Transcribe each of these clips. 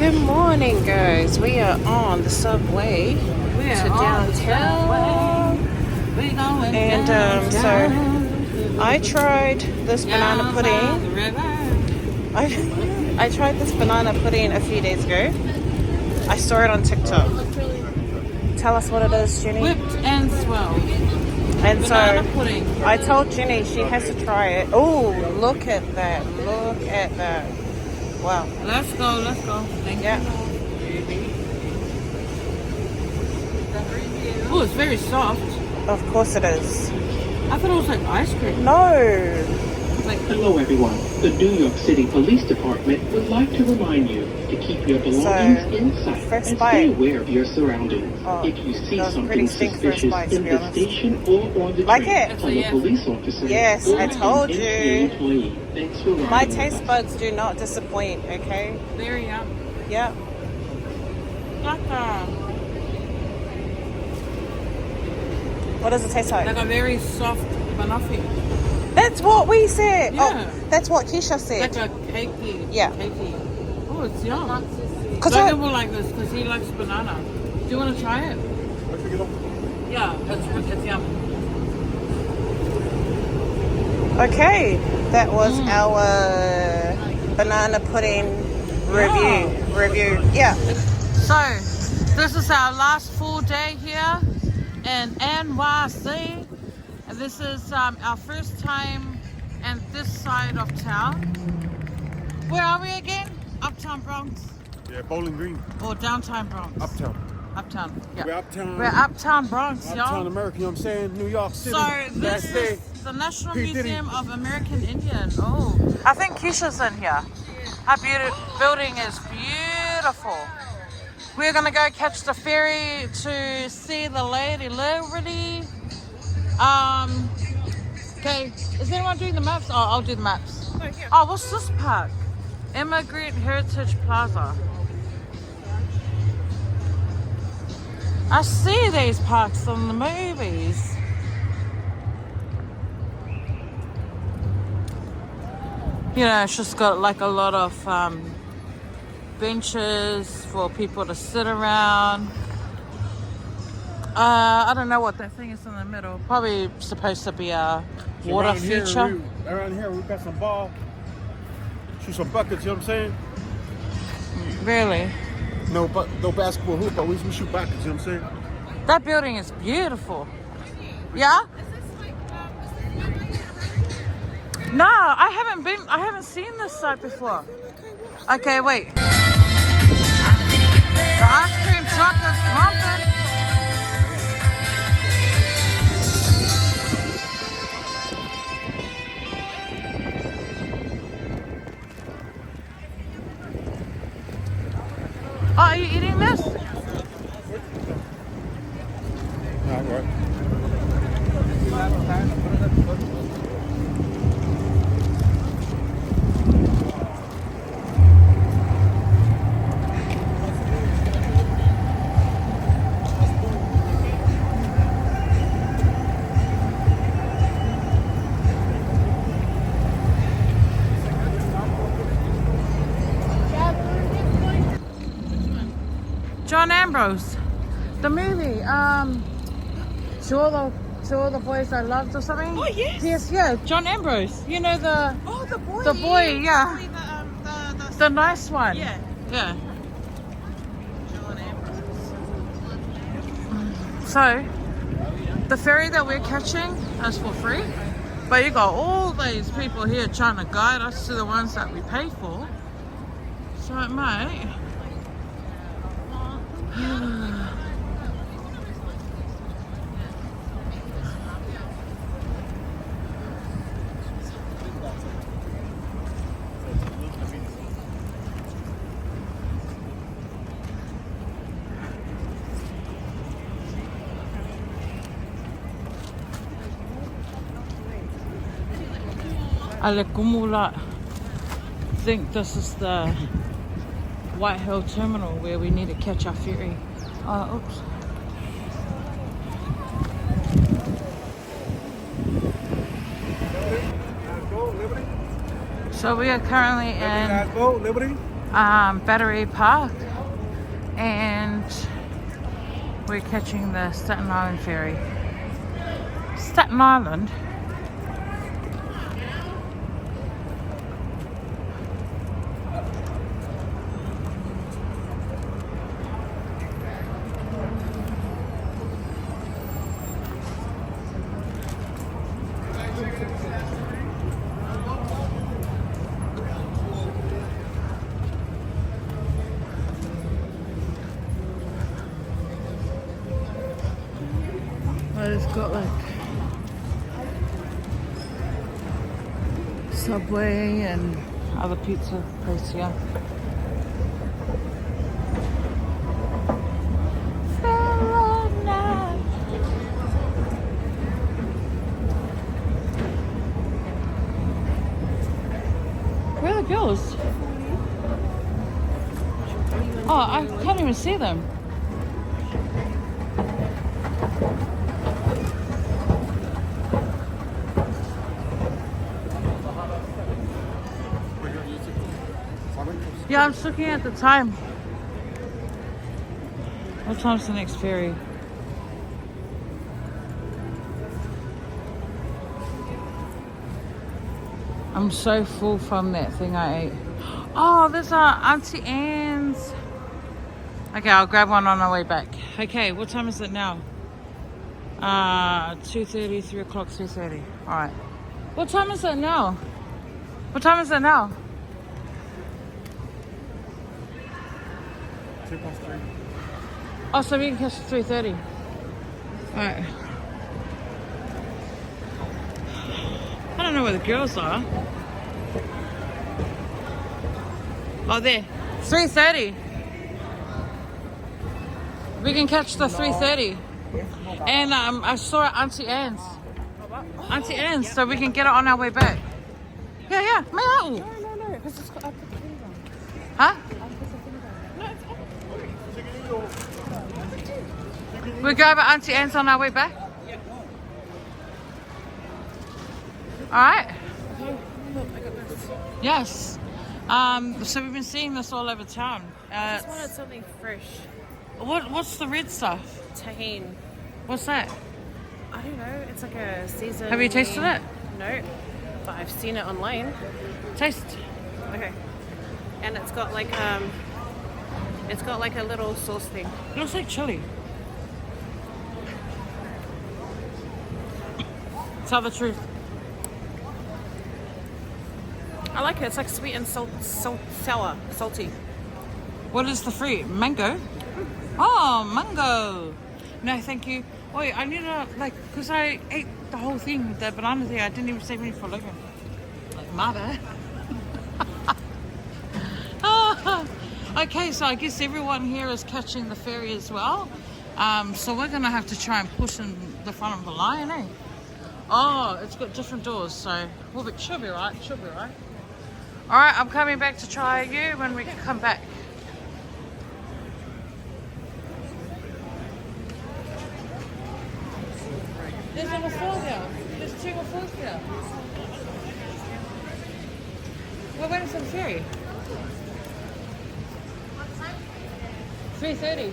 Good morning, guys. We are on the subway to downtown. And so I tried this banana pudding. I tried this banana pudding a few days ago. I saw it on TikTok. Tell us what it is, Jenny. Whipped and swell. And Banana so pudding. I told Jenny she has to try it. Oh, look at that. Look at that. Wow. Let's go. Thank Yeah. you. Oh, it's very soft. Of course it is. I thought it was like ice cream. No. Like, Hello everyone. The New York City Police Department would like to remind you to keep your belongings in sight first and bite. stay aware of your surroundings. Oh, If you see that was pretty something stink first suspicious bite, to in be the honest. station or on the Like train, it? tell a Yes. police officer Yes, or I an told MTA you. employee. Thanks for riding My with taste us. buds do not disappoint, okay? very yum. Yeah. Like What does it taste like? a very soft banoffee. That's what we said. Yeah. Oh, that's what Keisha Like said. a cakey. Yeah. Cakey. Oh, it's yum. Because Logan will like this because he likes banana. Do you want to try it? Yeah, it's yum. okay, that was our banana pudding review. Yeah. So, this is our last full day here in NYC. And this is our first time in this side of town. Where are we again? Uptown Bronx Yeah, Bowling Green, or downtown Bronx? Uptown. Uptown, yeah. We're uptown. We're Uptown Bronx, Uptown y'all. America, you know what I'm saying? New York City. So this Last day. is the National P. Diddy. Museum of American Indian. Oh, I think Keisha's in here. Her building is beautiful. We're gonna go catch the ferry to see the Lady Liberty. Okay, is anyone doing the maps? Oh, I'll do the maps. Oh, what's this park? Immigrant Heritage Plaza. I see these parks in the movies. You know, it's just got like a lot of benches for people to sit around. I don't know what that thing is in the middle. Probably supposed to be a water Around feature. Around here, we got some ball. Shoot some buckets, you know what I'm saying? Really? No basketball hoop, but we shoot buckets, you know what I'm saying? That building is beautiful. Yeah? No, I haven't seen this site before. Okay, wait. The ice cream truck is pumping. Oh, are you eating this? All right. John Ambrose, the movie, to all the boys I loved or something. Oh, yes. Yes, yeah, John Ambrose. You know the Oh, the boy. The boy, yeah. The the nice one. yeah. Yeah. John Ambrose. So, the ferry that we're catching is for free, but you got all these people here trying to guide us to the ones that we pay for. So, mate. Alekumula. I think this is the White Hill Terminal where we need to catch our ferry. Oops. So we are currently in Liberty? Battery Park, and we're catching the Staten Island ferry. Staten Island? But it's got like Subway and other pizza place here. Where are the girls? Oh, I can't even see them. Yeah, I'm just looking at the time. What time's the next ferry? I'm so full from that thing I ate. Oh, there's Auntie Anne's. Okay, I'll grab one on our way back. Okay, what time is it now? 2:30, 3 o'clock, 2:30. All right. What time is it now? What time is it now? 3:03. Oh, so we can catch 3:30. All right. I don't know where the girls are. Oh, there. 3:30. We can catch the 3:30. And I saw it Auntie Anne's. Auntie Anne's, so we can get it on our way back. Yeah, yeah. May I? No. Because it's got, I put the things on. Huh? We go over Auntie Anne's on our way back? Yeah. Alright. Okay. Look, I got this. Yes. So we've been seeing this all over town. I just wanted something fresh. What's the red stuff? Tahine. What's that? I don't know. It's like a season. Have you tasted it? No. But I've seen it online. Taste. Okay. And it's got like a little sauce thing. It looks like chili. Tell the truth. I like it. It's like sweet and sour, salty. What is the fruit? Mango? Oh, mango. No, thank you. Wait, I need to, because I ate the whole thing, the banana thing. I didn't even save any for Logan. Like, my bad. Okay, so I guess everyone here is catching the ferry as well. So we're going to have to try and push in the front of the line, eh? Oh, it's got different doors, so should be right. Should be right. All right, I'm coming back to try you when we come back. There's number 4 here. There's 2 more 4s here. We're waiting for the ferry. 3:30.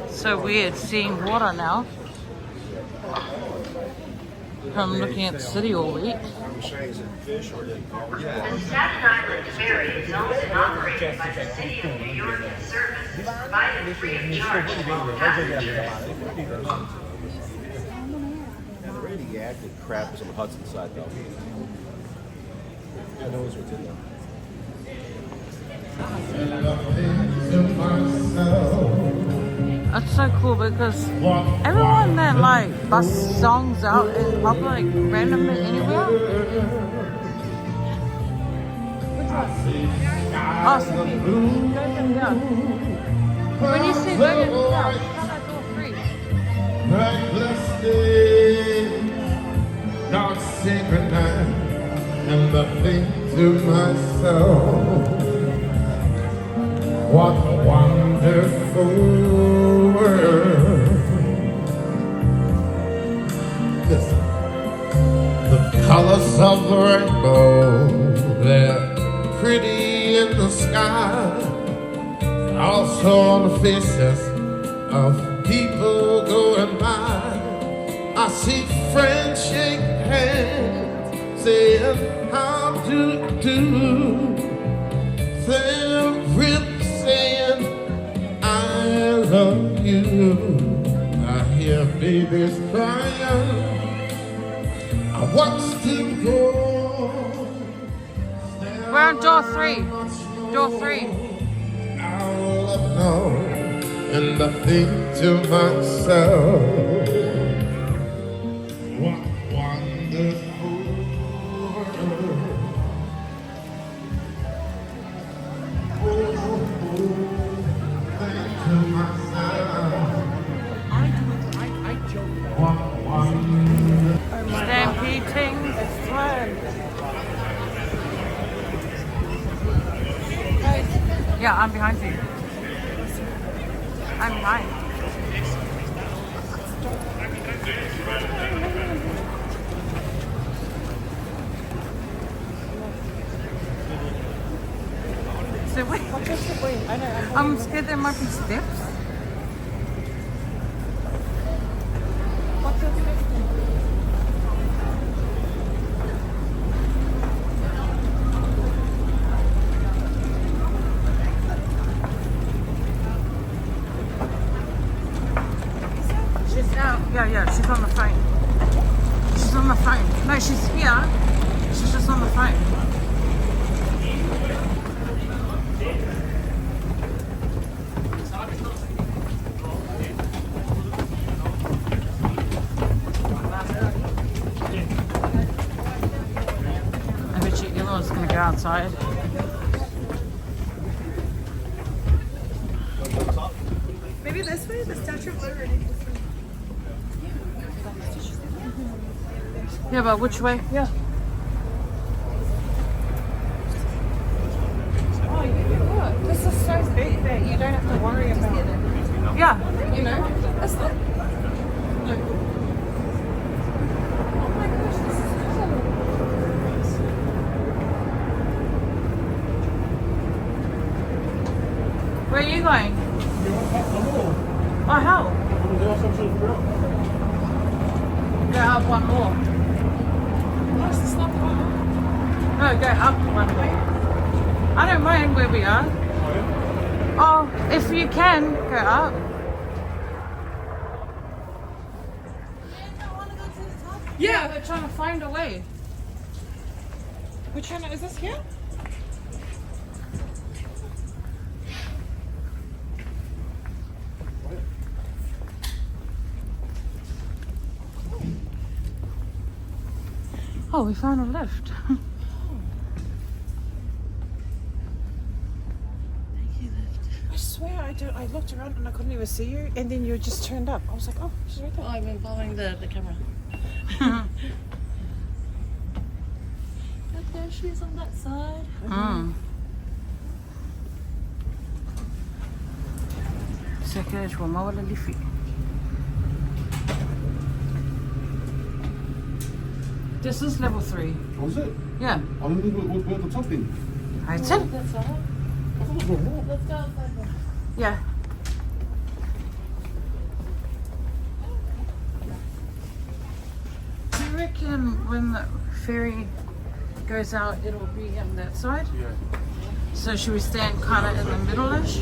So weird seeing water now. From looking at the city all week. The Staten Island Ferry is owned and operated by the City of New York and services provided free of charge to all passengers. Yeah, the rating acted crap is on the Hudson side, though. I know what's in there. That's so cool because everyone that busts songs out in public randomly anywhere. Oh, Sophie, go them down. When you say go them down, how about door free? Reckless days, dark sacred night, and the thing to myself, what a wonderful world. Listen. colors of the rainbow, they're pretty in the sky, also on the faces of people going by. I see friends shake hands, saying, how do you do? Saying, rip, saying, I love you. I hear babies crying. I watch them grow. We're on door 3. Door 3. All I know, and I think to myself, what wonderful world. Think to myself, what wonderful. Stampeding. It's fun. Yeah, I'm behind you. I'm behind. So wait, What is it? Wait, I know. I'm scared there might be steps. What's this? She's out. Yeah, she's on the phone. She's on the phone. No, she's here. She's just on the phone. I bet you Elon's gonna go outside. Maybe this way, the Statue of Liberty. Yeah, but which way? Yeah. Oh, you know what? This is so big that you don't have to worry about it. Yeah. You know? That's not. Look. Oh my gosh, this is cool. Where are you going? Oh, hell. Go up one more. Yes, it's not far. No, go up one more. I don't mind where we are. Oh, if you can, go up. Yeah, we're trying to find a way. Which one is this here? Oh, we found a lift. I swear I looked around and I couldn't even see you, and then you just turned up. I was like, oh, she's right there. Oh, I've been following the camera. Look, there she is on that side. Second, we'll mow a leafy. This is level 3. Was it? Yeah. I mean, we're at the top end. I said. That's all. I thought it was one more. Let's go outside then. Yeah. Do you reckon when the ferry goes out, it'll be on that side? Yeah. So should we stand kind of in the middle-ish?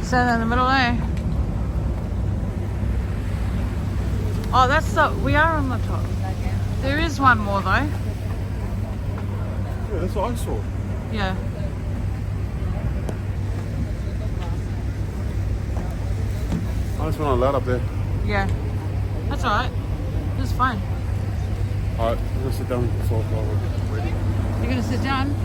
Stand in the middle, eh? Oh, that's the. We are on the top. There is one more though. Yeah, that's what I saw. Yeah. I just went on loud up there. Yeah. That's alright. It's fine. Alright, I'm gonna sit down while we're ready. You're gonna sit down?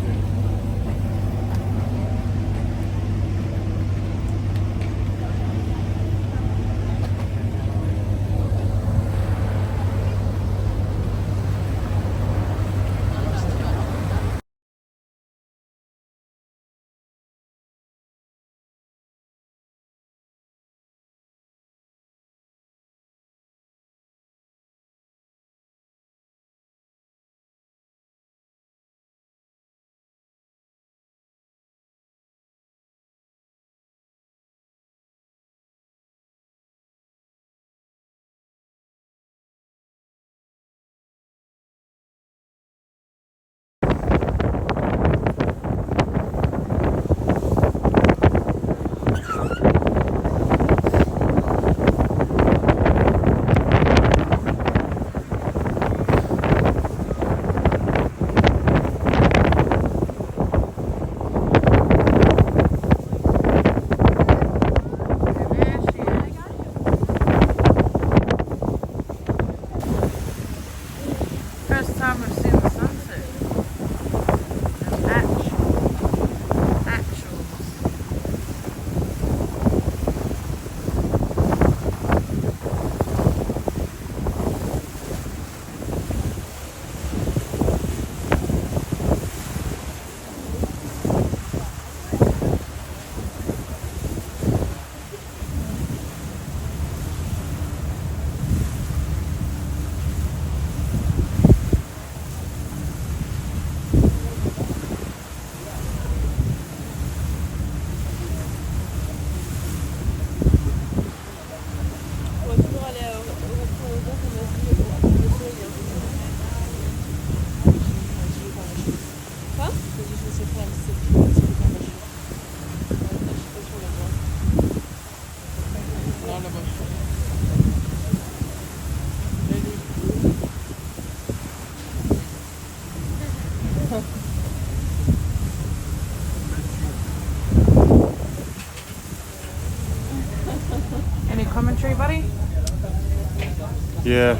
Yeah.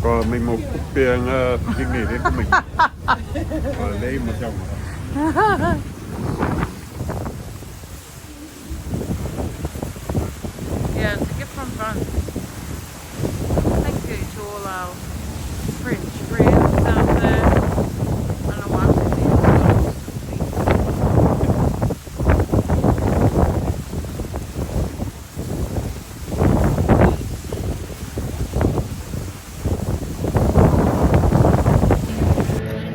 Còn mình một cục tiền kinh nghỉ đấy của mình. Lấy 100. Yeah, it's a gift from France. Thank you to all our French friends out there. I don't know why I'm saying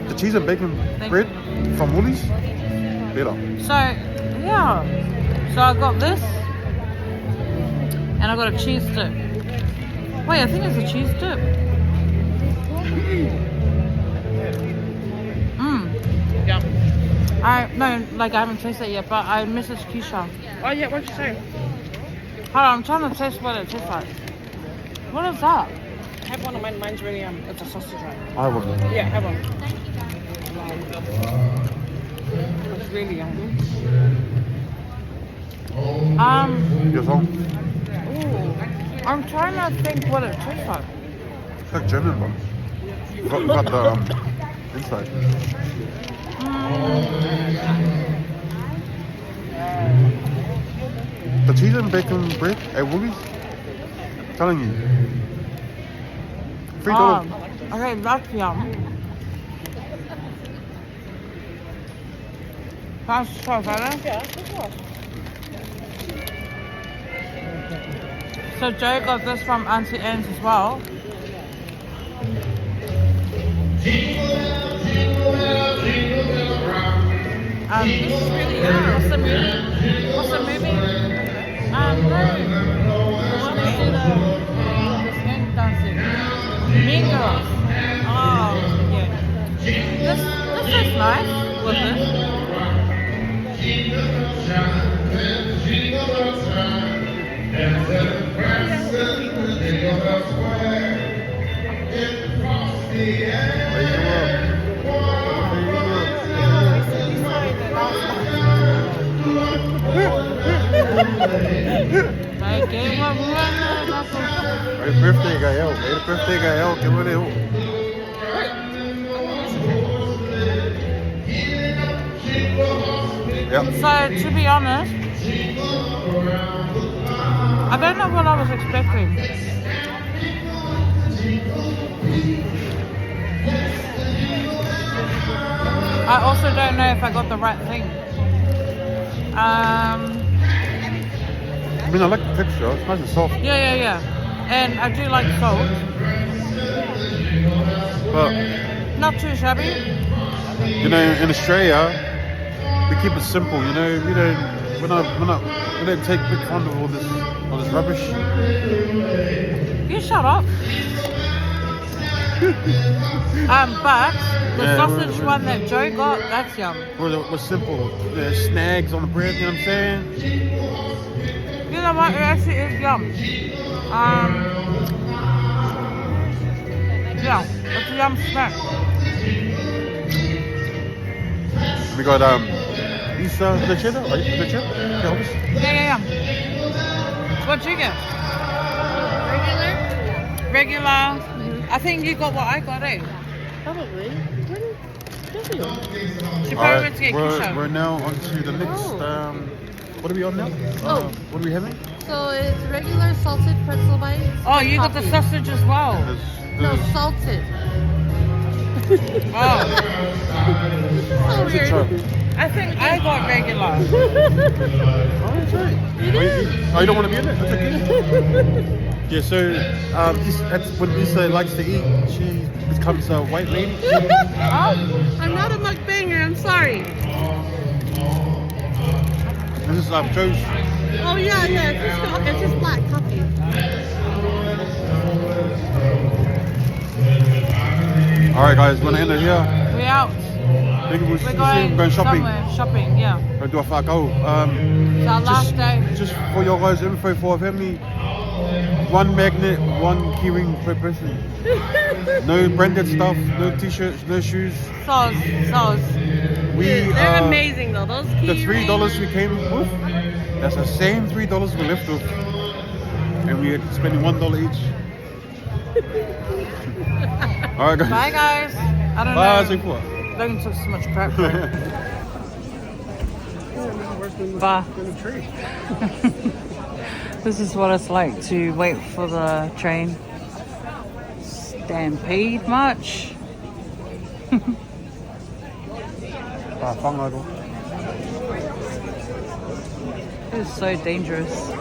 The cheese and bacon Thank bread you. from Woolies. Better. So, yeah. So I got this. And I got a cheese dip. Wait, I think it's a cheese dip. Yum. I haven't tasted it yet, but I messaged Keisha. Oh yeah, what'd you say? Hold on, I'm trying to taste what it tastes like. What is that? Have one of mine. Mine's really it's a sausage one. I want it. Yeah, have one. It's really yummy. Your song? I'm trying to think what it tastes like. It's like German one. Got the inside. The cheese and bacon bread at Woolies. Telling you. $3. Okay, that's yum. That's so better. Yeah, of course. So Joe got this from Auntie Anne's as well. This is really good. What's the movie? What's the movie? No. What is it? Gang dancing. Mean Girls. Oh, yeah. This is nice with this. Happy birthday, Gael. Happy birthday, Gael. Give it out. Yep. So to be honest, I don't know what I was expecting. I also don't know if I got the right thing. I mean, I like the texture. It's nice and soft. Yeah. And I do like salt. But, Not too shabby. you know, in Australia, we keep it simple, you know. We don't take big fun of all this rubbish. You shut up. But the Yeah, sausage we're- one that Joe got, that's yum. We're simple. There's snags on the bread, you know what I'm saying? You know what? It actually is yum. Yeah, it's a yum snack. We got Isa lechuga, right? Lechuga? Yeah, obviously. Yeah. What'd you get? Regular. I think you got what I got, eh? Probably. She probably Alright, went to get we're Keisha. now on to the next. What are we on now? What are we having? So it's regular salted pretzel bites. Oh, you got the Coffee. sausage as well. No, salted. Oh, So What's it weird. try? I think I got regular. Oh, that's right. Oh, you don't want to be in it? That's okay. Yeah, so that's when Lisa likes to eat, she becomes a white lady. I'm not a mukbanger, I'm sorry. This is Joe's. Oh yeah, it's just black coffee. Alright guys, we're gonna end it here. We out. Maybe we'll see We're you going soon. Going shopping. somewhere. Shopping, yeah. Go do a whakao. It's our last day. Just for your guys' info for our family, one magnet, one keyring per person. No branded stuff, no t-shirts, no shoes. Sauce. They're amazing though. Those The key $3 we came with, that's the same $3 we left with. And we're spending $1 each. All right, guys. Bye, guys. I don't Bye, know. say what? Logan took so much crap for it. Bye. This is what it's like to wait for the train. Stampede much? It is so dangerous.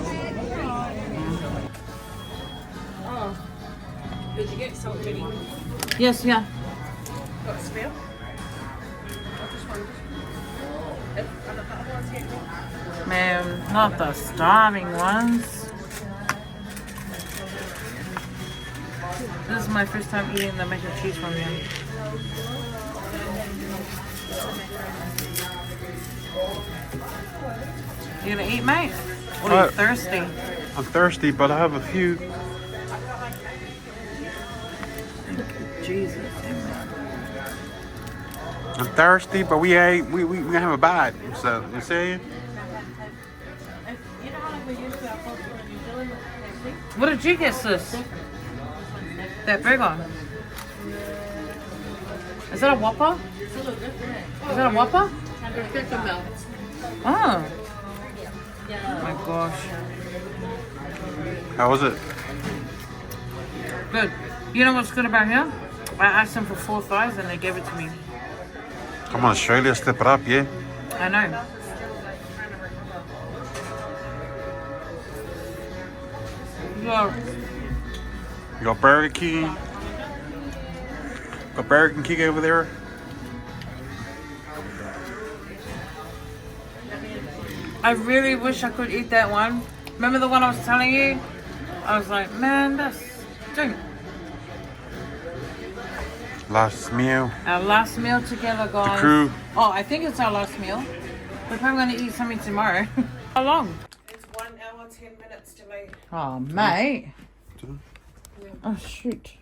Did you get salt chili? Yes, yeah. Got a smell? Man, not the starving ones. This is my first time eating the mac and cheese from here. You gonna eat, mate? Or are you thirsty? I'm thirsty, but I have a few. Jesus. I'm thirsty, but we gonna have a bite. So you see? What did you get, sis? That burger. Is that a Whopper? Is that a Whopper? Oh. Oh my gosh. How was it? Good. You know what's good about here? I asked them for 4 thighs and they gave it to me. Come on, Australia, step it up, yeah. I know. Yeah. You got Burger King. Got Burger King over there. I really wish I could eat that one. Remember the one I was telling you? I was like, man, that's drink. Last meal. Our last meal together, guys. The crew. Oh, I think it's our last meal. We're probably going to eat something tomorrow. How long? It's 1 hour, 10 minutes delayed. Oh, mate. Oh, shoot.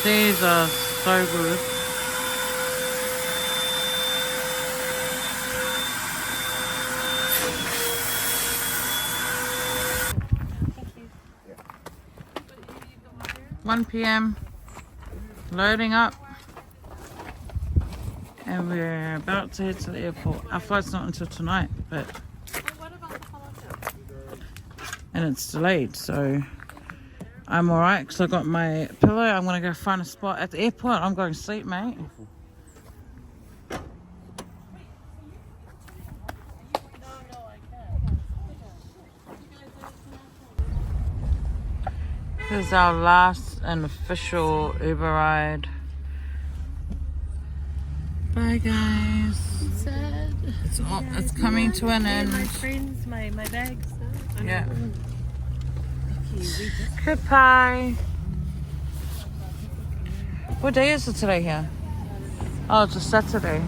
These are so good. Thank you. 1 p.m. Loading up. And we're about to head to the airport. Our flight's not until tonight, but... And it's delayed, so... I'm alright because I got my pillow. I'm going to go find a spot at the airport. I'm going to sleep, mate. This is our last and official Uber ride. Bye, guys. Sad. It's coming to an end. My friends, my bags. Yeah. Goodbye. What day is it today here? Oh, it's a Saturday.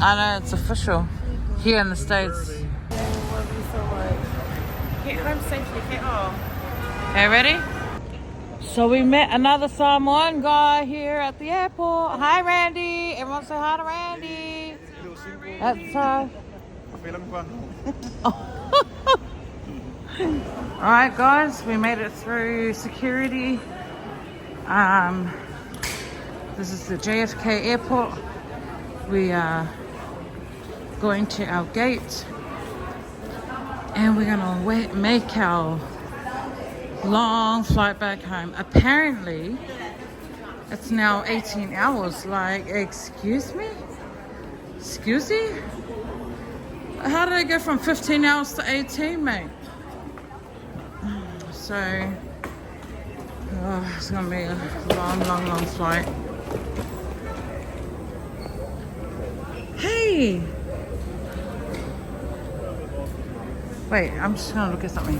I know, it's official. Here in the States. Get home safely, get off. Okay, ready? So we met another Samoan guy here at the airport. Hi, Randy. Everyone say hi to Randy. That's Alright, guys, we made it through security. This is the JFK airport. We are going to our gate and we're gonna make our long flight back home. Apparently it's now 18 hours. Like, excuse me? Excuse me? How did I go from 15 hours to 18, mate? So it's gonna be a long flight. Hey! Wait, I'm just gonna look at something.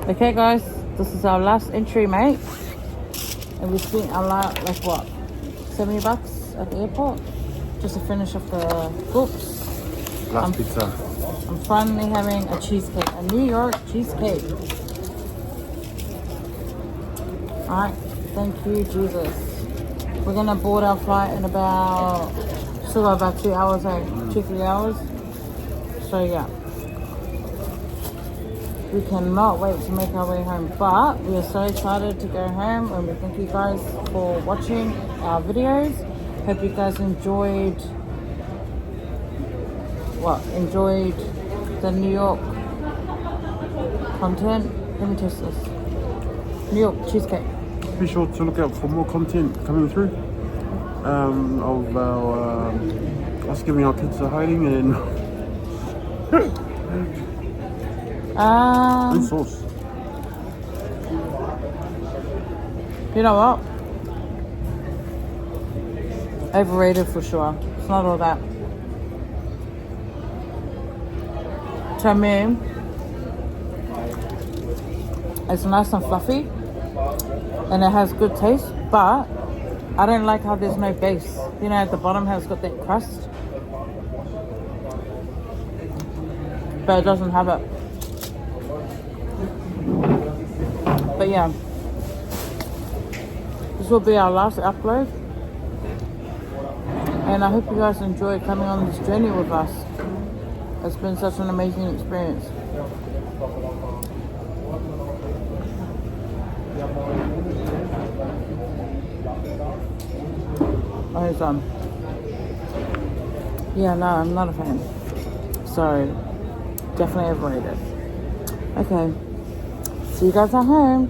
Okay, guys, this is our last entry, mate. And we spent a lot, like what, $70 at the airport? Just to finish off the groups. Last pizza. I'm finally having a cheesecake, a New York cheesecake. Alright, thank you, Jesus. We're gonna board our flight in about, still got about 2 hours, like 2-3 hours. So yeah. We cannot wait to make our way home, but we are so excited to go home, and we thank you guys for watching our videos. Hope you guys enjoyed the New York content. Let me test this. New York cheesecake. Be sure to look out for more content coming through of our us giving our kids a hiding and and sauce. You know what? Overrated for sure. It's not all that. To me, it's nice and fluffy and it has good taste, but I don't like how there's no base. You know, at the bottom has got that crust, but it doesn't have it. But yeah, this will be our last upload, and I hope you guys enjoyed coming on this journey with us. It's been such an amazing experience. Oh, he's on. Yeah, no, I'm not a fan. So, definitely overrated. Okay. See you guys at home.